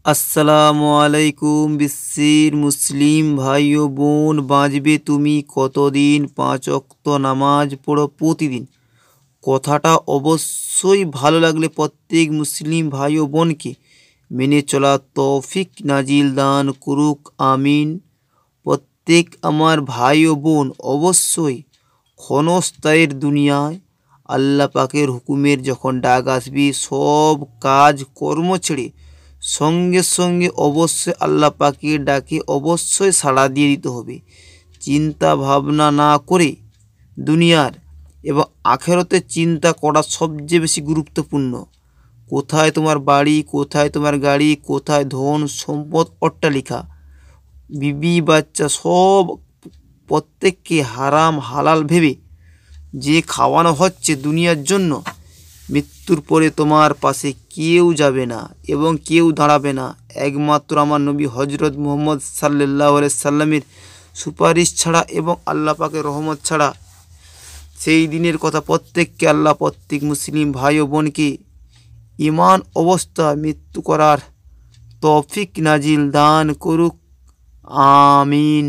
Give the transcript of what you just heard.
আসসালামু আলাইকুম বিশ্বের মুসলিম ভাই ও বোন, বাঁচবে তুমি কতদিন? 5 ওয়াক্ত নামাজ পড়ো প্রতিদিন। কথাটা অবশ্যই ভালো লাগলে প্রত্যেক মুসলিম ভাই ও বোনকে মেনে চলা তৌফিক নাজিল দান করুক, আমিন। প্রত্যেক আমার ভাই ও বোন অবশ্যই ক্ষণস্থায়ীর দুনিয়ায় আল্লাহ পাকের হুকুমের যখন ডাক আসবে, সব কাজ কর্ম ছেড়ে সঙ্গে সঙ্গে অবশ্যই আল্লাহ পাকের ডাকে অবশ্যই সাড়া দিয়ে দিতে হবে। চিন্তা ভাবনা না করে দুনিয়ার এবং আখেরাতের চিন্তা করা সবচেয়ে বেশি গুরুত্বপূর্ণ। কোথায় তোমার বাড়ি, কোথায় তোমার গাড়ি, কোথায় ধন সম্পদ অট্টালিকা, বিবি বাচ্চা, সব প্রত্যেককে হারাম হালাল ভেবে যে খাওয়ানো হচ্ছে দুনিয়ার জন্য, মৃত্যুর পরে তোমার পাশে কেউ যাবে না এবং কেউ দাঁড়াবে না, একমাত্র আমার নবী হজরত মুহাম্মদ সাল্লাল্লাহু আলাইহি সাল্লামের সুপারিশ ছাড়া এবং আল্লাহ পাকের রহমত ছাড়া। সেই দিনের কথা প্রত্যেককে আল্লাহ প্রত্যেক মুসলিম ভাই ও বোনকে ঈমান অবস্থা মৃত্যু করার তৌফিক নাজিল দান করুক, আমিন।